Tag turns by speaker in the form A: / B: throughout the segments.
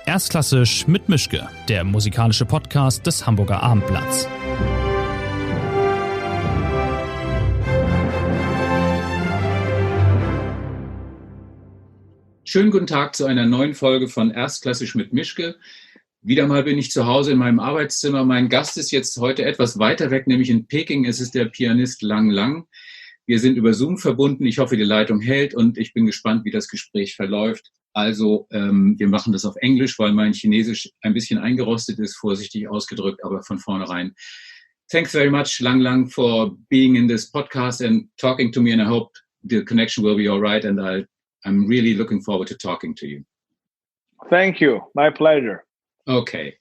A: Erstklassisch mit Mischke, der musikalische Podcast des Hamburger Abendblatts.
B: Schönen guten Tag zu einer neuen Folge von Erstklassisch mit Mischke. Wieder mal bin ich zu Hause in meinem Arbeitszimmer. Mein Gast ist jetzt heute etwas weiter weg, nämlich in Peking. Es ist der Pianist Lang Lang. Wir sind über Zoom verbunden. Ich hoffe, die Leitung hält und ich bin gespannt, wie das Gespräch verläuft. Also wir machen das auf Englisch, weil mein Chinesisch ein bisschen eingerostet ist, vorsichtig ausgedrückt, aber von vornherein. Thanks very much, Lang Lang, for being in this podcast and talking to me, and I hope the connection will be all right, and I'm really looking forward to talking to you.
C: Thank you. My pleasure.
B: Okay.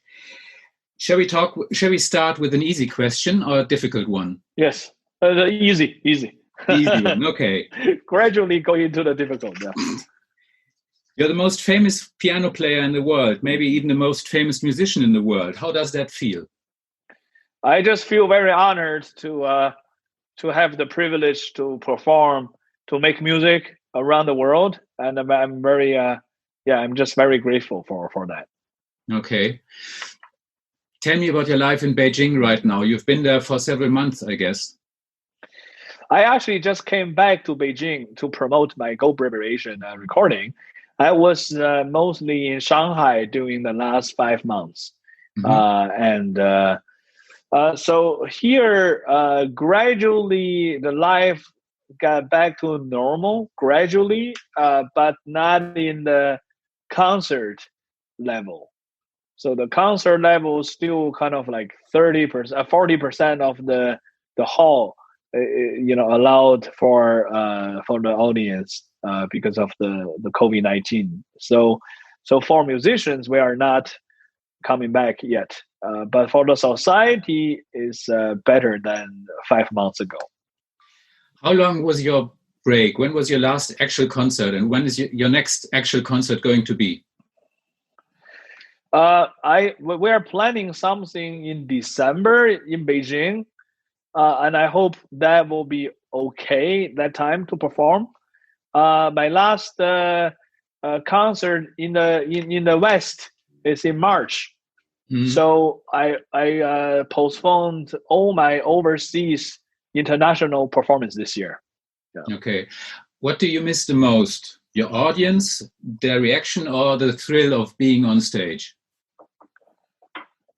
B: Shall we start with an easy question or a difficult one?
C: Yes. Easy.
B: Easy one, okay.
C: Gradually going to the difficult, yeah.
B: You're the most famous piano player in the world, maybe even the most famous musician in the world. How does that feel?
C: I just feel very honored to have the privilege to perform, to make music around the world, and I'm very, I'm just very grateful for that.
B: Okay. Tell me about your life in Beijing right now. You've been there for several months, I guess.
C: I actually just came back to Beijing to promote my Goldbergvariation recording. I was mostly in Shanghai during the last 5 months. Mm-hmm. So here, gradually, the life got back to normal, gradually, but not in the concert level. So the concert level is still kind of like 30%, 40% of the hall, allowed for the audience because of the COVID-19. So for musicians, we are not coming back yet. But for the society, is better than 5 months ago.
B: How long was your break? When was your last actual concert, and when is your next actual concert going to be?
C: We are planning something in December in Beijing, and I hope that will be okay that time to perform. My last concert in the West is in March, so I postponed all my overseas international performance this year. Yeah.
B: Okay, what do you miss the most? Your audience, their reaction, or the thrill of being on stage?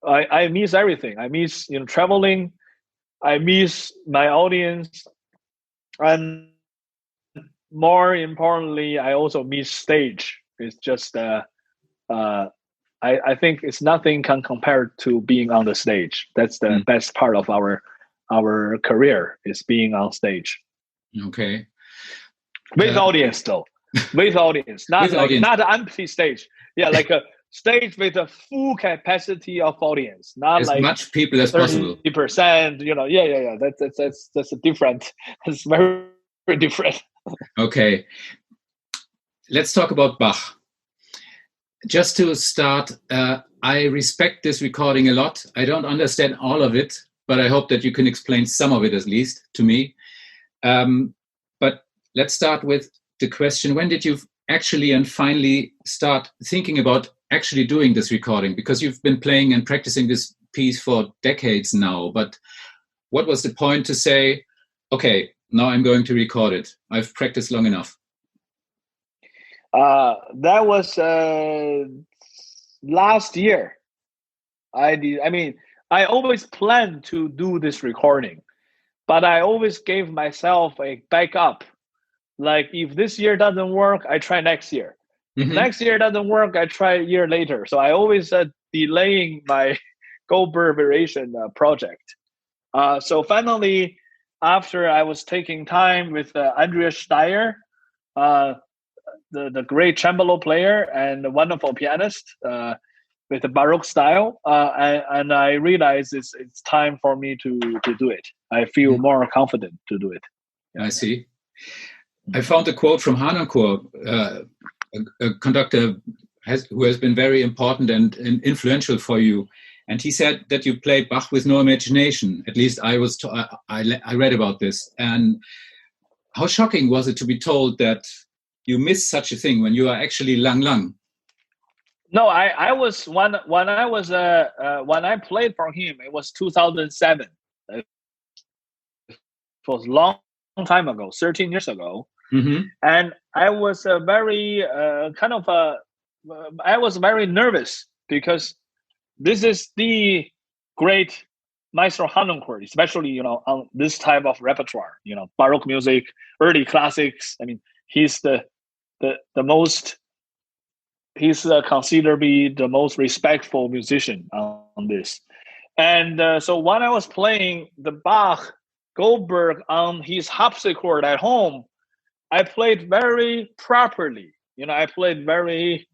C: I miss everything. I miss traveling. I miss my audience, and more importantly, I also miss stage. It's just I think it's nothing can compare to being on the stage. That's the best part of our career, is being on stage.
B: Okay.
C: With audience though. With audience. Not not an empty stage. Yeah, like a stage with a full capacity of audience. Not
B: as
C: like
B: much people as possible.
C: 30%, yeah. That's a different. It's very, very different.
B: Okay. Let's talk about Bach. Just to start, I respect this recording a lot. I don't understand all of it, but I hope that you can explain some of it at least to me. But let's start with the question, when did you actually and finally start thinking about actually doing this recording? Because you've been playing and practicing this piece for decades now, but what was the point to say, okay, now I'm going to record it. I've practiced long enough.
C: That was last year. I always planned to do this recording, but I always gave myself a backup. Like, if this year doesn't work, I try next year. Mm-hmm. If next year doesn't work, I try a year later. So I always delaying my Goldbergvariation project. So finally, after I was taking time with Andreas Steyer, the great tremolo player and a wonderful pianist with the Barock style, and I realized it's time for me to do it. I feel more confident to do it.
B: I see. I found a quote from Hanancourt, a conductor who has been very important and influential for you. And he said that you played Bach with no imagination. At least I read about this. And how shocking was it to be told that you miss such a thing when you are actually Lang Lang?
C: No, I was when I was when I played for him, it was 2007. It was long time ago, 13 years ago.
B: Mm-hmm.
C: And I was I was very nervous because this is the great Maestro Harnoncourt, especially on this type of repertoire, Baroque music, early classics. I mean, he's the most he's considered to be the most respectful musician on this. And so when I was playing the Bach Goldberg on his harpsichord at home, I played very properly. I played very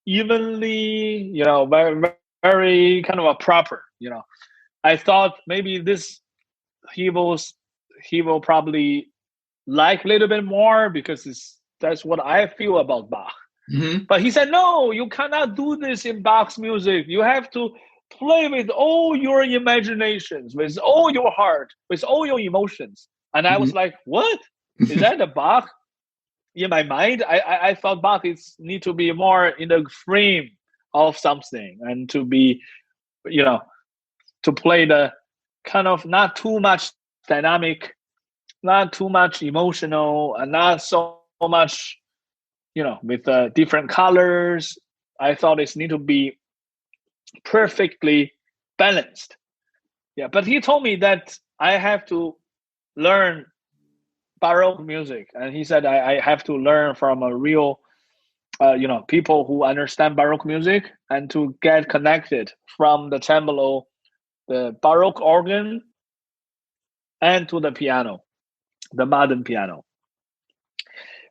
C: evenly, very, very kind of a proper, I thought maybe he will probably like a little bit more because that's what I feel about Bach.
B: Mm-hmm.
C: But he said, no, you cannot do this in Bach's music. You have to play with all your imaginations, with all your heart, with all your emotions. And I was like, what? Is that a Bach? In my mind, I thought Bach need to be more in the frame of something and to be, to play the kind of not too much dynamic, not too much emotional, and not so much, with different colors. I thought it need to be perfectly balanced. Yeah, but he told me that I have to learn Baroque music, and he said I have to learn from a real, people who understand Baroque music, and to get connected from the tremolo, the Baroque organ, and to the piano, the modern piano.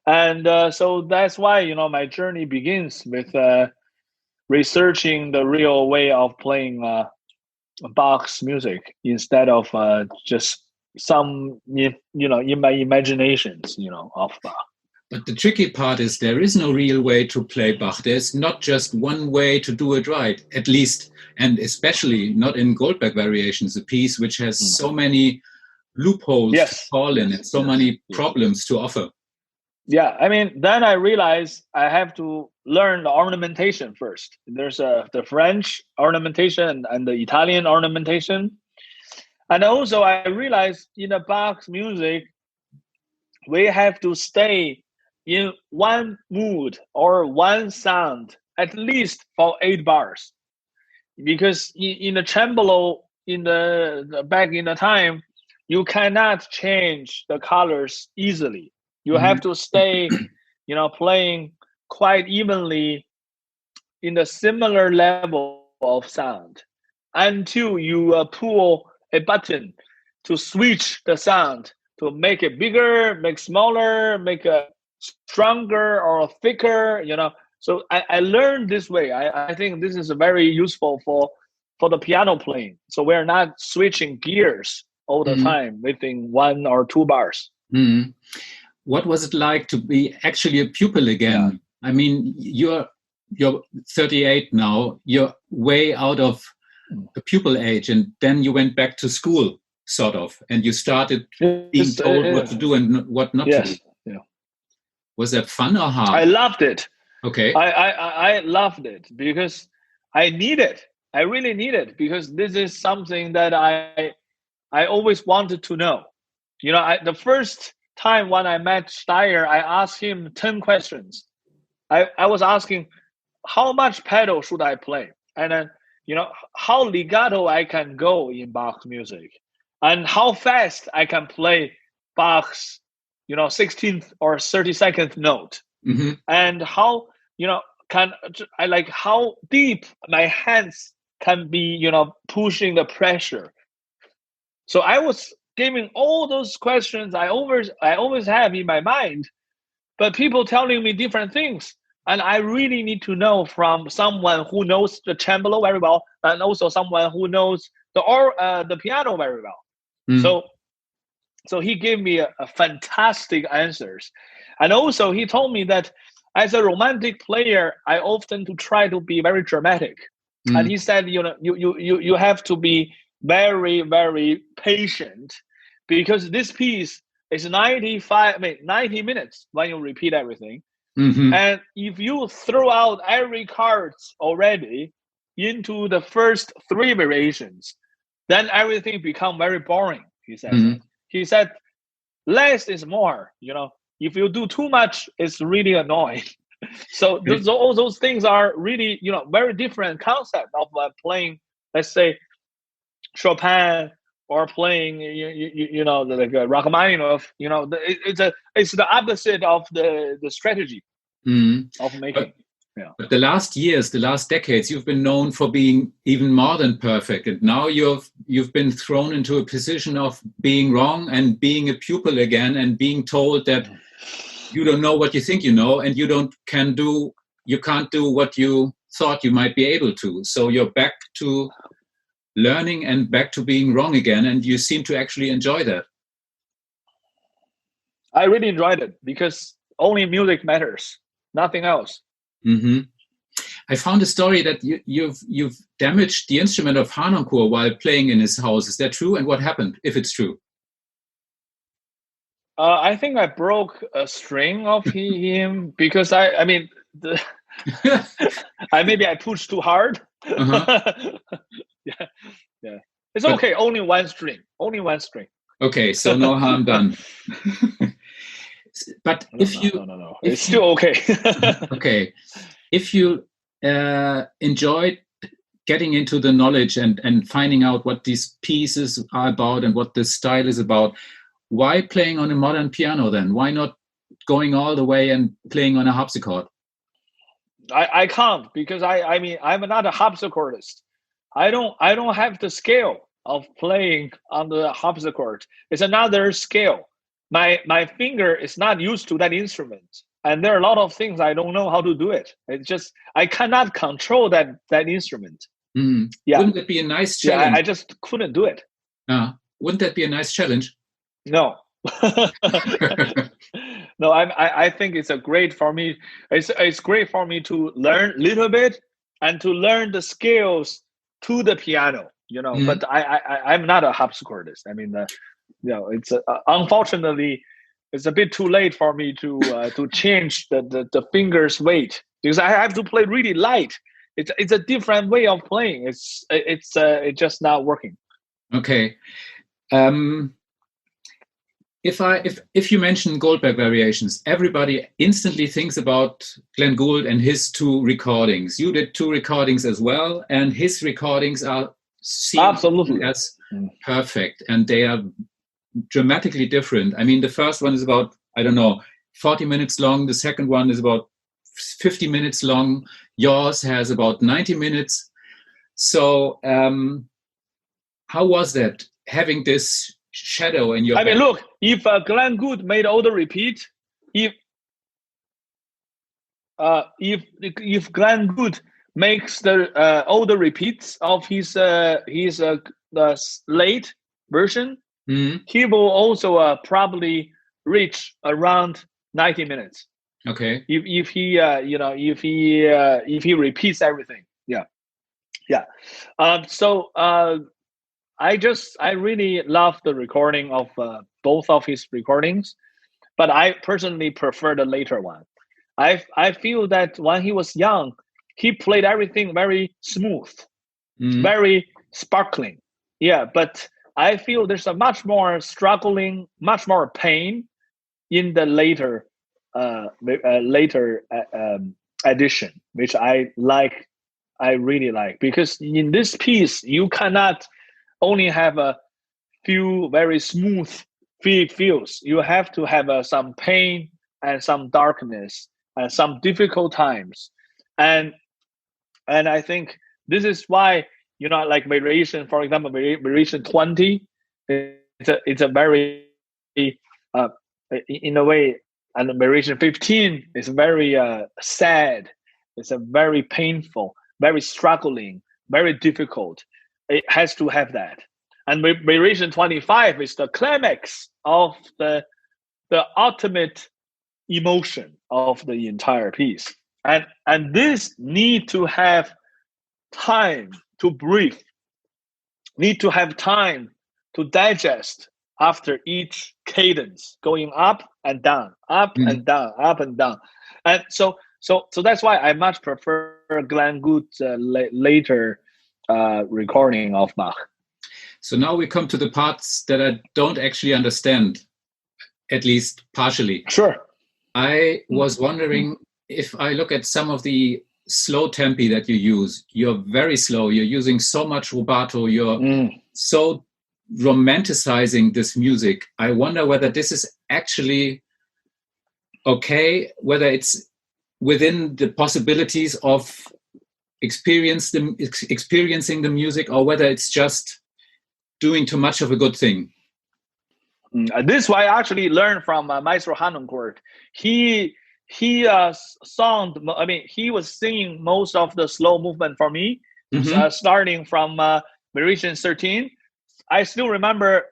C: And so that's why my journey begins with researching the real way of playing Bach's music instead of just some in my imaginations of Bach.
B: But the tricky part is there is no real way to play Bach. There's not just one way to do it right, at least, and especially not in Goldberg Variations, a piece which has so many loopholes to fall in and so many problems to offer.
C: Yeah, I mean, then I realized I have to learn the ornamentation first. There's the French ornamentation and the Italian ornamentation. And also I realized in the Bach's music, we have to stay in one mood or one sound, at least for 8 bars. Because in the tremolo, in the back in the time, you cannot change the colors easily. You have to stay, playing quite evenly in the similar level of sound until you pull a button to switch the sound, to make it bigger, make smaller, make it stronger or thicker, So I learned this way. I think this is very useful for the piano playing. So we're not switching gears all the time within 1 or 2 bars.
B: Mm-hmm. What was it like to be actually a pupil again? Yeah. I mean, you're 38 now. You're way out of the pupil age, and then you went back to school, sort of, and you started being told what to do and what not to do.
C: Yeah.
B: Was that fun or hard?
C: I loved it.
B: Okay.
C: I loved it because I need it. I really need it because this is something that I always wanted to know. The first time when I met Steyer, I asked him 10 questions. I was asking, how much pedal should I play? And then, how legato I can go in Bach's music, and how fast I can play Bach's, 16th or 32nd note.
B: Mm-hmm.
C: And how, how deep my hands can be, pushing the pressure. So I was giving all those questions I always have in my mind, but people telling me different things. And I really need to know from someone who knows the tremolo very well, and also someone who knows the piano very well. Mm. So he gave me a fantastic answers. And also he told me that as a romantic player, I often try to be very dramatic. Mm. And he said, you have to be very, very patient, because this piece is 90 minutes when you repeat everything.
B: Mm-hmm.
C: And if you throw out every card already into the first 3 variations, then everything become very boring, he said.
B: Mm-hmm.
C: He said, less is more, If you do too much, it's really annoying. So all those things are really, very different concept of playing, let's say, Chopin or playing, like Rachmaninoff. It's the opposite of the strategy of making.
B: But the last years, the last decades, you've been known for being even more than perfect, and now you've been thrown into a position of being wrong and being a pupil again, and being told that you don't know what you think you know, and you can't do what you thought you might be able to. So you're back to learning and back to being wrong again, and you seem to actually enjoy that.
C: I really enjoyed it because only music matters, nothing else.
B: Mm-hmm. I found a story that you've damaged the instrument of Harnoncourt while playing in his house. Is that true? And what happened, if it's true?
C: I think I broke a string of him because maybe I pushed too hard.
B: Uh-huh.
C: Yeah. It's okay. Only one string.
B: Okay, so no harm done. But
C: no, it's still okay.
B: Okay, if you enjoyed getting into the knowledge and finding out what these pieces are about and what this style is about, why playing on a modern piano then? Why not going all the way and playing on a harpsichord?
C: I can't, because I'm not a harpsichordist. I don't have the skill of playing on the harpsichord. It's another skill. My finger is not used to that instrument, and there are a lot of things I don't know how to do it. It's just I cannot control that instrument.
B: Mm.
C: Yeah.
B: Wouldn't that be a nice challenge?
C: Yeah, I just couldn't do it.
B: Wouldn't that be a nice challenge?
C: No. No, I think it's great for me. It's great for me to learn a little bit and to learn the skills to the piano.
B: Mm.
C: But I'm not a harpsichordist. It's unfortunately it's a bit too late for me to change the fingers weight, because I have to play really light. It's a different way of playing. It's just not working.
B: Okay. If you mention Goldberg variations, everybody instantly thinks about Glenn Gould and his 2 recordings. You did 2 recordings as well, and his recordings are seen
C: absolutely
B: as perfect, and they are dramatically different. The first one is about, 40 minutes long. The second one is about 50 minutes long. Yours has about 90 minutes. So how was that, having this shadow in your back?
C: Look, if Glenn Gould made all the repeat, if Glenn Gould makes all the repeats of his late version, he will also probably reach around 90 minutes.
B: Okay.
C: If he repeats everything, yeah. So I really love the recording of both of his recordings, but I personally prefer the later one. I feel that when he was young, he played everything very smooth, very sparkling. Yeah, but I feel there's a much more struggling, much more pain in the later edition, which I really like, because in this piece you cannot only have a few very smooth feels. You have to have some pain and some darkness and some difficult times, and I think this is why, like variation, for example, variation 20, it's a very in a way, and variation 15 is very sad. It's a very painful, very struggling, very difficult. It has to have that. And variation 25 is the climax of the ultimate emotion of the entire piece. And this need to have time to breathe, need to have time to digest after each cadence, going up and down, up and down, up and down. And so that's why I much prefer Glenn Good's later recording of Bach.
B: So now we come to the parts that I don't actually understand, at least partially.
C: Sure.
B: I was wondering, if I look at some of the slow tempi that you use, you're very slow, you're using so much rubato, you're so romanticizing this music. I wonder whether this is actually okay, whether it's within the possibilities of experiencing the music, or whether it's just doing too much of a good thing.
C: This is why I actually learned from Maestro Harnoncourt. He was singing most of the slow movement for me, starting from variation 13. I still remember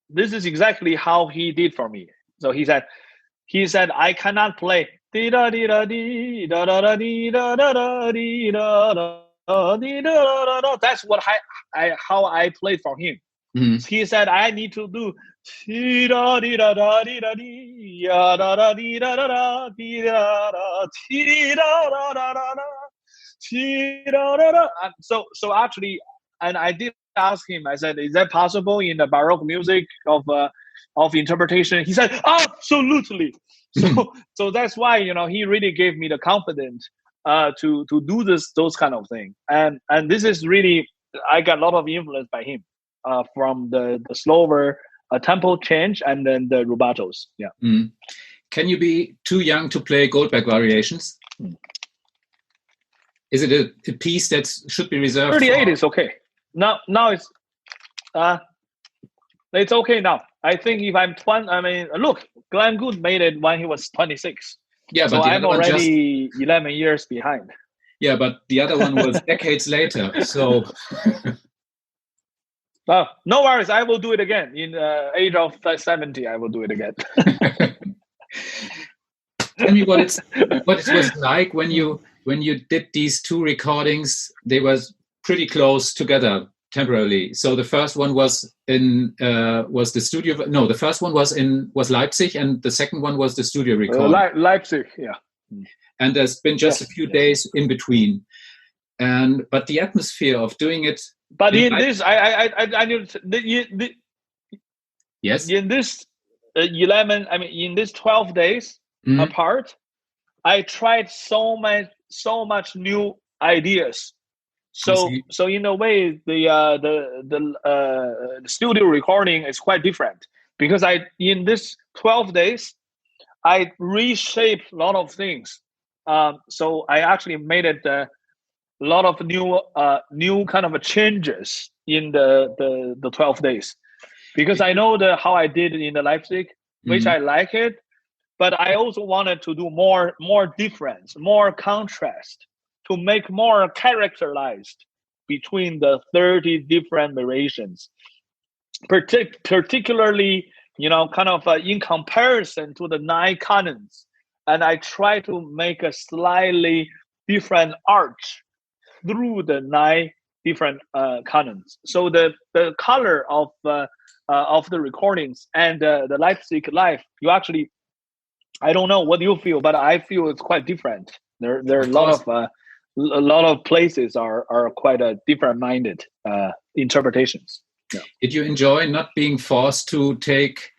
C: this is exactly how he did for me. So he said, I cannot play. That's what how I played for him. He said I need to do so actually, and I did ask him, I said, is that possible in the Baroque music of interpretation? He said, absolutely. So that's why, he really gave me the confidence to do those kind of things. And this is really, I got a lot of influence by him from the slower tempo change and then the rubatos. Yeah.
B: Can you be too young to play Goldberg variations? Is it a piece that should be reserved?
C: 38 is okay. Now it's okay now. I think if I'm 20, look, Glenn Gould made it when he was 26.
B: Yeah,
C: so
B: but
C: I'm already 11 years behind.
B: Yeah, but the other one was decades later. So,
C: no worries. I will do it again. In age of 70, I will do it again.
B: Tell me what it was like when you did these two recordings. They were pretty close together temporarily. So the first one was was the studio. No, the first one was Leipzig, and the second one was the studio recording.
C: Leipzig, yeah.
B: And there's been just a few days in between, but the atmosphere of doing it.
C: But in this,
B: yes,
C: in this 11, in this 12 days apart, I tried so much new ideas. So in a way, the studio recording is quite different, because in this 12 days, I reshaped a lot of things. So I actually made it a lot of new kind of changes in the 12 days, because I know how I did in the Leipzig, which I like it, but I also wanted to do more difference, more contrast, to make more characterized between the 30 different variations, particularly, kind of in comparison to the 9 canons. And I try to make a slightly different arch through the 9 different canons. So the color of the recordings and the Leipzig live, you actually, I don't know what you feel, but I feel it's quite different. There are a lot of places are quite different-minded interpretations. Yeah.
B: Did you enjoy not being forced to take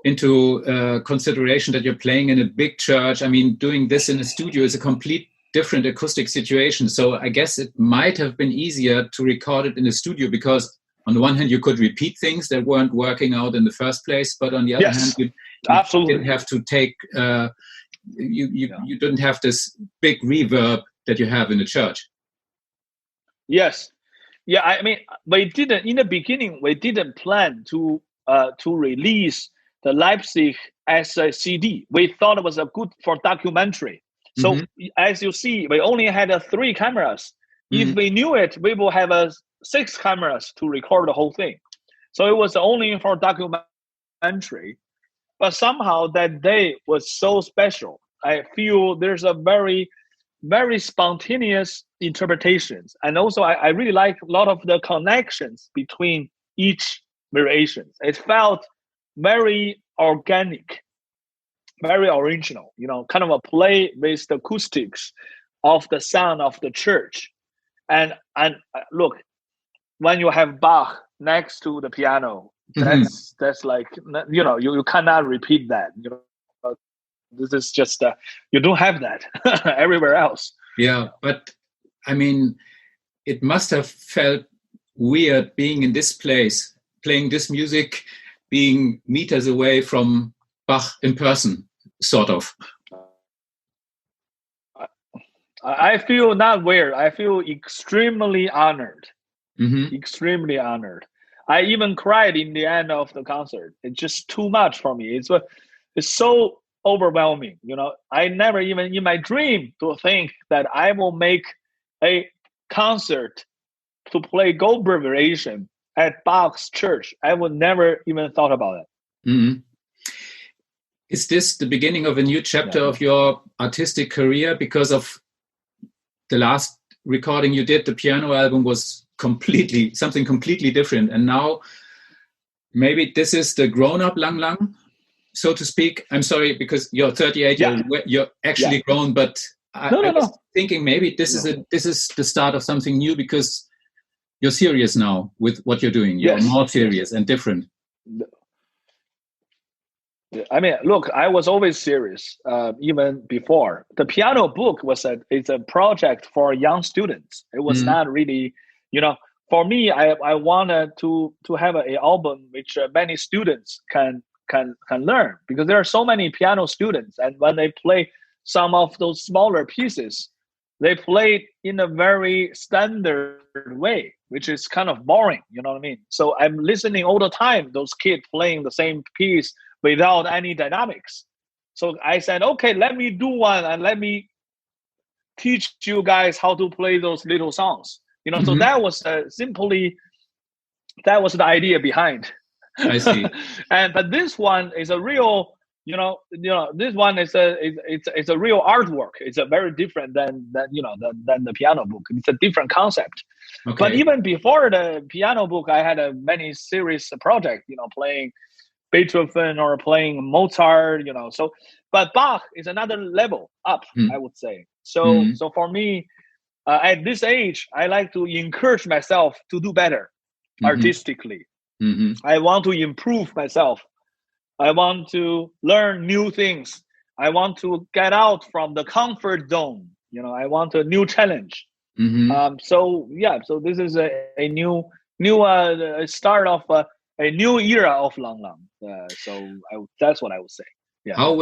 B: into consideration that you're playing in a big church? I mean, doing this in a studio is a complete different acoustic situation. So I guess it might have been easier to record it in a studio, because on the one hand, you could repeat things that weren't working out in the first place, but on the other hand, you
C: absolutely
B: didn't have to take, you didn't have this big reverb that you have in a church.
C: Yes. Yeah, we didn't, in the beginning, we didn't plan to release the Leipzig as a CD. We thought it was good for documentary. So as you see, we only had 3 cameras. If we knew it, we will have 6 cameras to record the whole thing. So it was only for documentary. But somehow that day was so special. I feel there's a very, very spontaneous interpretations. And also I really like a lot of the connections between each variations. It felt very organic, very original, kind of a play with the acoustics of the sound of the church. And look, when you have Bach next to the piano, that's like, you cannot repeat that. This is just, you don't have that everywhere else.
B: Yeah, but I mean, it must have felt weird being in this place, playing this music, being meters away from Bach in person, sort of.
C: I feel not weird. I feel extremely honored. Extremely honored. I even cried in the end of the concert. It's just too much for me. It's so overwhelming. I never even in my dream to think that I will make a concert to play Goldberg variation at Bach's church. I would never even thought about it.
B: Is this the beginning of a new chapter of your artistic career? Because of the last recording you did, the piano album was something completely different. And now maybe this is the grown-up Lang Lang, so to speak. I'm sorry, because you're 38, you're actually grown, but I was thinking maybe this is the start of something new, because you're serious now with what you're doing. You're more serious and different.
C: I mean, look, I was always serious, even before. The piano book it's a project for young students. It was not really, for me, I wanted to have an album which many students can learn, because there are so many piano students, and when they play some of those smaller pieces, they play it in a very standard way, which is kind of boring. You know what I mean? So I'm listening all the time, those kids playing the same piece without any dynamics. So I said, okay, let me do one and let me teach you guys how to play those little songs. So that was that was the idea behind.
B: I see.
C: But this one is a real, this one is it's a real artwork. It's a very different than the piano book. It's a different concept. Okay. But even before the piano book, I had a many serious project, playing Beethoven or playing Mozart, So, but Bach is another level up, I would say. So for me, at this age, I like to encourage myself to do better artistically. I want to improve myself. I want to learn new things. I want to get out from the comfort zone. I want a new challenge. So this is a new start of a new era of Lang Lang. That's what I would say. Yeah.
B: How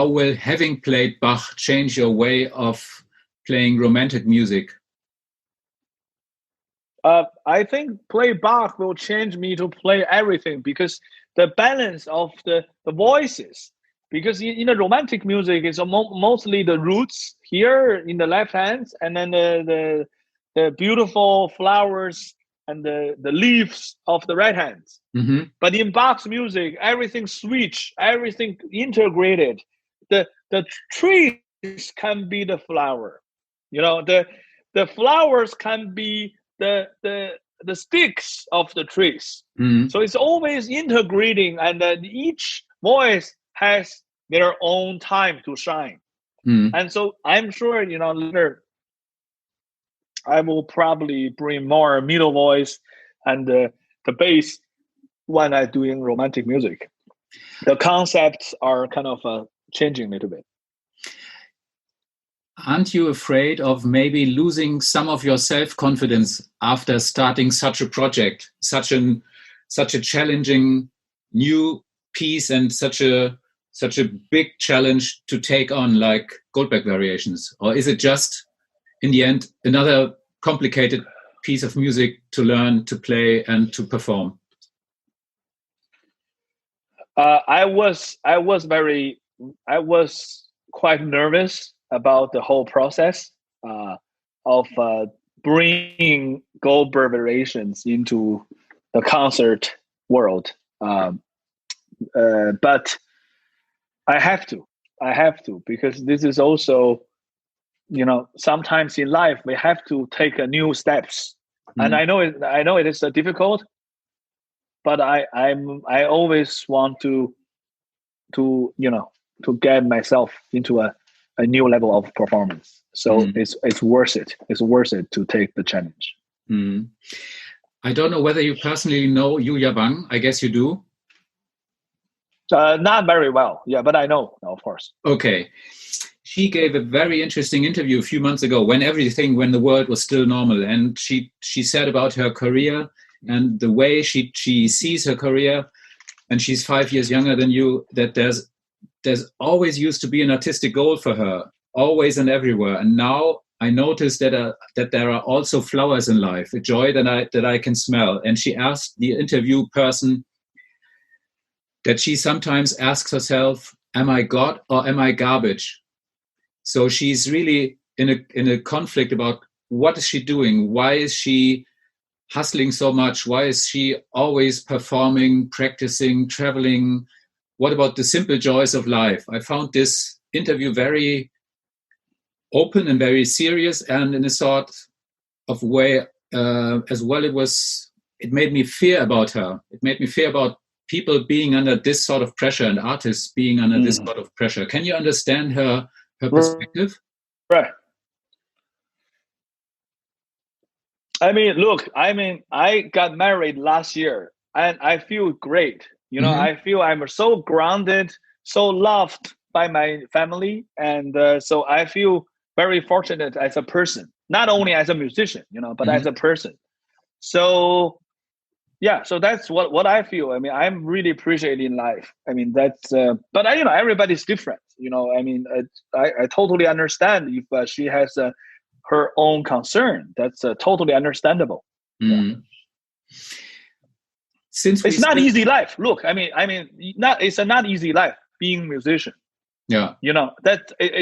B: will having played Bach change your way of playing romantic music?
C: I think play Bach will change me to play everything, because the balance of the voices, because in the romantic music it's mostly the roots here in the left hand, and then the beautiful flowers and the leaves of the right hand. But in Bach's music, everything switch, everything integrated. The trees can be the flower, the flowers can be the sticks of the trees. So it's always integrating, and each voice has their own time to shine. And so I'm sure, later I will probably bring more middle voice and the bass when I'm doing romantic music. The concepts are kind of changing a little bit.
B: Aren't you afraid of maybe losing some of your self-confidence after starting such a project, such a challenging new piece, and such a big challenge to take on, like Goldberg Variations? Or is it just, in the end, another complicated piece of music to learn, to play, and to perform?
C: I was quite nervous about the whole process of bringing Goldberg Variations into the concert world. But I have to, because this is also, sometimes in life we have to take a new steps. And I know it is difficult, but I always want to get myself into a new level of performance. So it's worth it. It's worth it to take the challenge.
B: I don't know whether you personally know Yuya Wang. I guess you do.
C: Not very well, yeah, but I know, of course.
B: Okay. She gave a very interesting interview a few months ago when the world was still normal. And she said about her career and the way she sees her career, and she's 5 years younger than you, that there's always used to be an artistic goal for her, always and everywhere. And now I noticed that there are also flowers in life, a joy that I can smell. And she asked the interview person that she sometimes asks herself, am I God or am I garbage? So she's really in a conflict about what is she doing? Why is she hustling so much? Why is she always performing, practicing, traveling? What about the simple joys of life? I found this interview very open and very serious, and in a sort of way as well. It made me fear about her. It made me fear about people being under this sort of pressure and artists being under this sort of pressure. Can you understand her perspective?
C: Right. I got married last year and I feel great. I feel I'm so grounded, so loved by my family. And so I feel very fortunate as a person, not only as a musician, but as a person. So, yeah, so that's what I feel. I'm really appreciating life. That's, but everybody's different. I totally understand if she has her own concern. That's totally understandable. Yeah. It's not easy life. Look, it's a not easy life being a musician.
B: Yeah.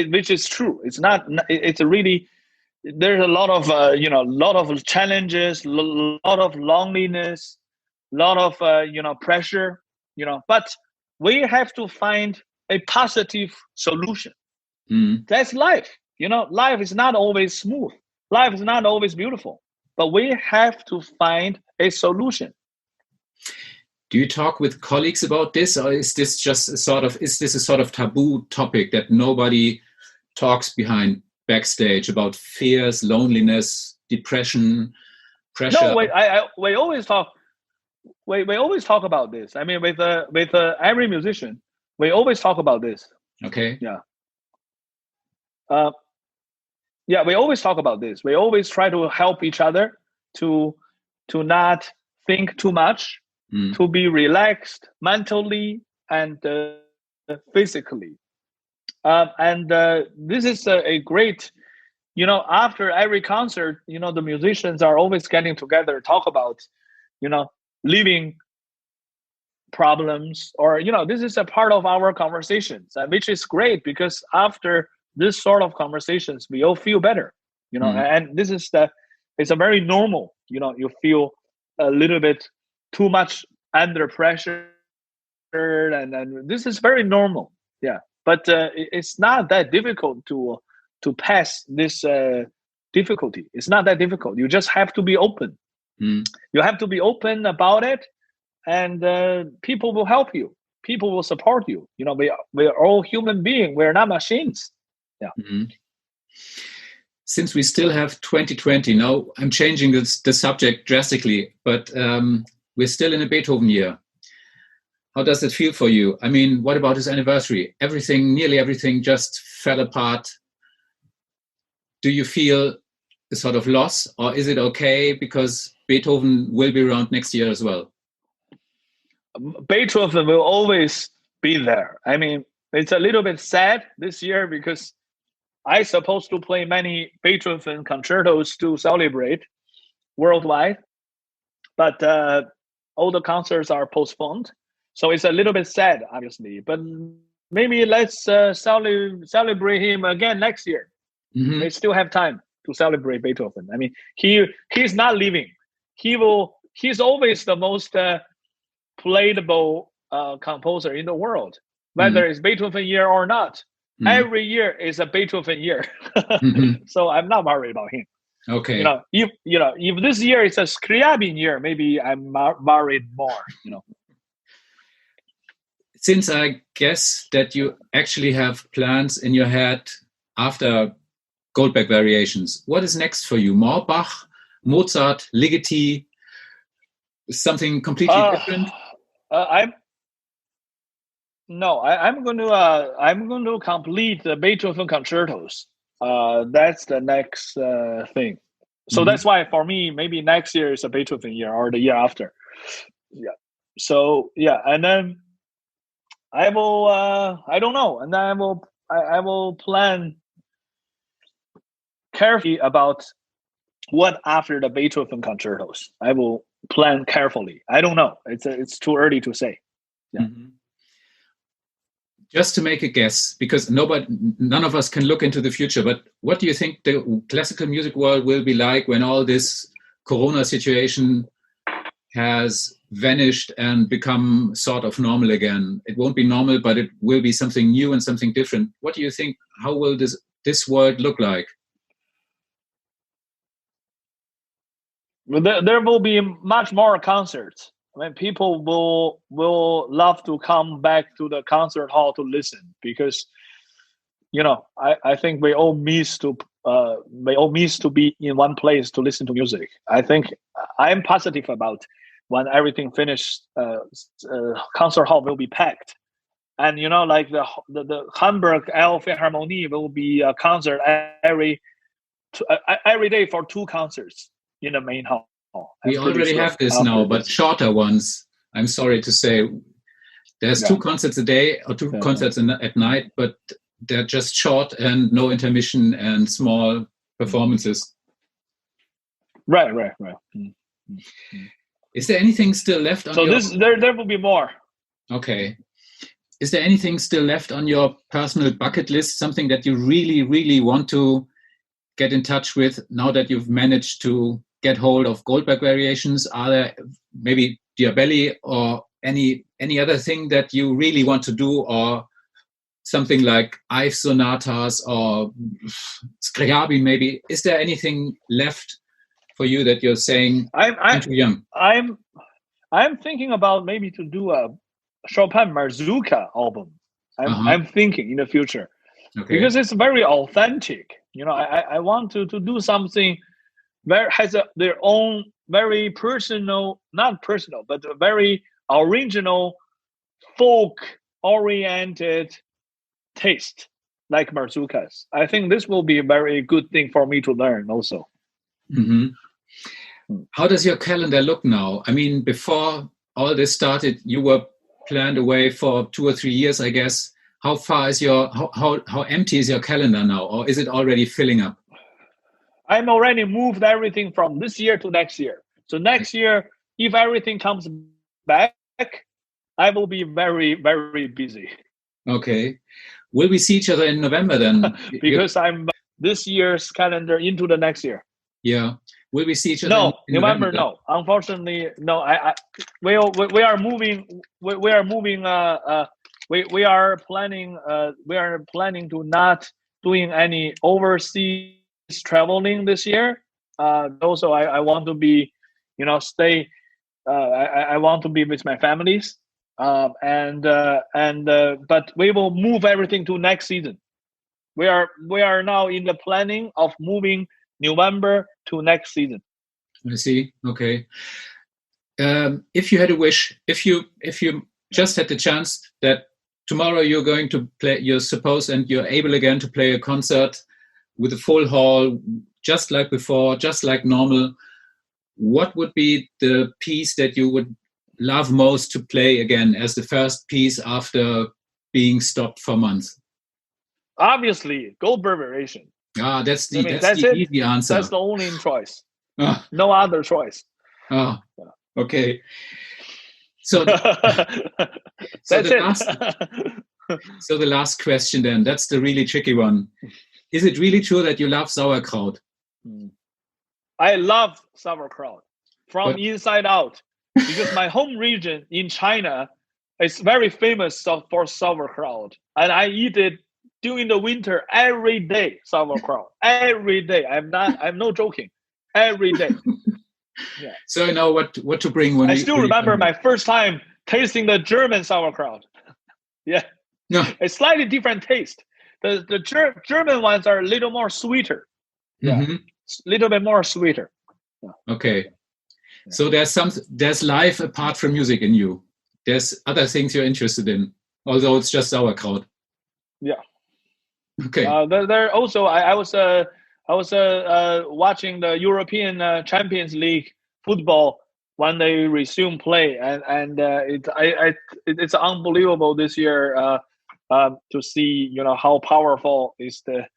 C: Which is true. It's not. It's a really. There's a lot of challenges, a lot of loneliness, a lot of pressure. But we have to find a positive solution. That's life. Life is not always smooth. Life is not always beautiful. But we have to find a solution.
B: Do you talk with colleagues about this, or is this just a sort of taboo topic that nobody talks behind backstage about fears, loneliness, depression, pressure?
C: No, we always talk. We always talk about this. With every musician, we always talk about this.
B: Okay.
C: Yeah. We always talk about this. We always try to help each other to not think too much. To be relaxed mentally and physically. This is a great, after every concert, the musicians are always getting together, talk about, living problems, or, this is a part of our conversations, which is great because after this sort of conversations, we all feel better, and this is it's a very normal, you feel a little bit too much under pressure, and this is very normal. Yeah, but it's not that difficult to pass this difficulty. It's not that difficult. You just have to be open. You have to be open about it, and people will help you. People will support you. We are all human beings. We're not machines. Yeah.
B: Since we still have 2020 now, I'm changing the subject drastically, but we're still in a Beethoven year. How does it feel for you? What about his anniversary? Nearly everything just fell apart. Do you feel a sort of loss, or is it okay because Beethoven will be around next year as well?
C: Beethoven will always be there. It's a little bit sad this year because I'm supposed to play many Beethoven concertos to celebrate worldwide, but all the concerts are postponed. So it's a little bit sad, obviously, but maybe let's celebrate him again next year. They still have time to celebrate Beethoven. He's not leaving. He's always the most playable composer in the world, whether it's Beethoven year or not. Every year is a Beethoven year. So I'm not worried about him.
B: Okay.
C: If this year is a Scriabin year, maybe I'm worried more.
B: Since I guess that you actually have plans in your head after Goldberg Variations, what is next for you? More Bach, Mozart, Ligeti, something completely different?
C: I'm going to complete the Beethoven concertos. That's the next thing. So that's why for me, maybe next year is a Beethoven year or the year after. Yeah. So and then I will. I don't know, and then I will plan carefully about what after the Beethoven concertos. I will plan carefully. I don't know. It's too early to say. Yeah.
B: Mm-hmm. Just to make a guess, because none of us can look into the future, but what do you think the classical music world will be like when all this Corona situation has vanished and become sort of normal again? It won't be normal, but it will be something new and something different. What do you think? How will this world look like?
C: There will be much more concerts. I mean, people will love to come back to the concert hall to listen because, I think we all miss to be in one place to listen to music. I think I'm positive about when everything finished. Concert hall will be packed, and like the Hamburg Elbphilharmonie will be a concert every day for 2 concerts in the main hall.
B: We already have this now, but shorter ones. I'm sorry to say, there's 2 concerts a day or 2 concerts at night, but they're just short and no intermission and small performances.
C: Right. Mm-hmm.
B: Is there anything still left on
C: there will be more.
B: Okay. Is there anything still left on your personal bucket list, something that you really, really want to get in touch with now that you've managed to get hold of Goldberg Variations? Are there maybe Diabelli or any other thing that you really want to do, or something like Ive sonatas or Scriabin maybe? Is there anything left for you that you're saying I'm too young?
C: I'm thinking about maybe to do a Chopin Marzouka album. I'm thinking in the future, because it's very authentic. I want to do something has their own very personal, not personal, but a very original folk-oriented taste, like Marzoukas. I think this will be a very good thing for me to learn also.
B: Mm-hmm. How does your calendar look now? I mean, before all this started, you were planned away for 2 or 3 years, I guess. How far is how empty is your calendar now, or is it already filling up?
C: I'm already moved everything from this year to next year. So next year, if everything comes back, I will be very, very busy.
B: Okay. Will we see each other in November then?
C: Because I'm this year's calendar into the next year.
B: Yeah. Will we see each other?
C: No, in November. No, unfortunately, no. We are moving. We are moving. We are planning. We are planning to not doing any overseas traveling this year. Also, I want to be, stay. I want to be with my families. But we will move everything to next season. We are now in the planning of moving November to next season.
B: I see. Okay. If you had a wish, if you just had the chance that tomorrow you're going to play, you're supposed and you're able again to play a concert with a full hall, just like before, just like normal, what would be the piece that you would love most to play again as the first piece after being stopped for months? Obviously,
C: Goldberg Variation.
B: That's the easy answer.
C: That's the only choice. No other choice.
B: Okay. So the last question then, that's the really tricky one. Is it really true that you love sauerkraut?
C: I love sauerkraut from inside out, because my home region in China is very famous for sauerkraut, and I eat it during the winter every day sauerkraut. Every day. I'm not joking. Every day. Yeah.
B: So I know what to bring when
C: I still remember my first time tasting the German sauerkraut. Yeah.
B: No.
C: A slightly different taste. The German ones are a little more sweeter. Yeah. A little bit more sweeter. Yeah.
B: Okay. Yeah. So there's life apart from music in you. There's other things you're interested in, although it's just sauerkraut.
C: Yeah.
B: Okay.
C: There also I was watching the European Champions League football when they resume play, and it's unbelievable this year to see how powerful is the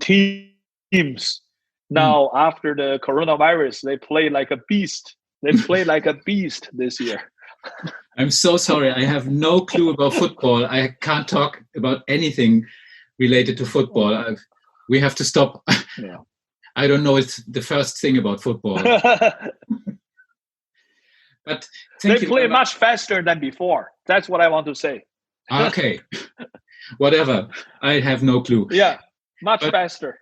C: teams now after the coronavirus. They play like a beast. They play like a beast this year.
B: I'm so sorry. I have no clue about football. I can't talk about anything related to football. We have to stop.
C: Yeah.
B: I don't know. It's the first thing about football. But
C: they play much faster than before. That's what I want to say.
B: Okay. Whatever. I have no clue.
C: Yeah, much faster.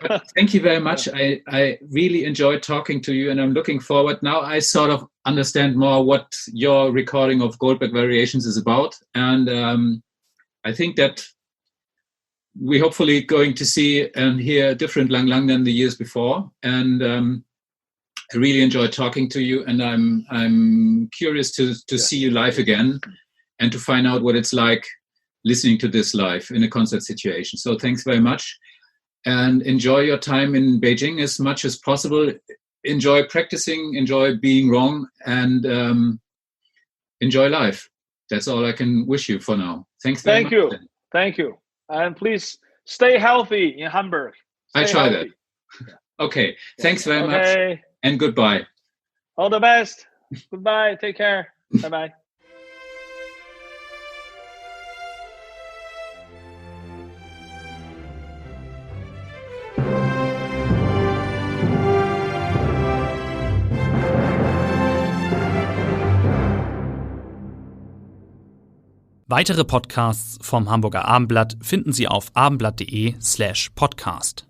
B: But thank you very much. Yeah. I really enjoyed talking to you, and I'm looking forward. Now I sort of understand more what your recording of Goldberg Variations is about. And I think that we're hopefully going to see and hear a different Lang Lang than the years before. And I really enjoyed talking to you, and I'm curious to see you live again and to find out what it's like listening to this live in a concert situation. So thanks very much, and enjoy your time in Beijing as much as possible. Enjoy practicing, enjoy being wrong, and enjoy life. That's all I can wish you for now. Thanks very much.
C: Thank you. And please stay healthy in Hamburg.
B: I try that. Okay. Thanks very much. And goodbye.
C: All the best. Goodbye. Take care. Bye-bye.
A: Weitere Podcasts vom Hamburger Abendblatt finden Sie auf abendblatt.de/podcast.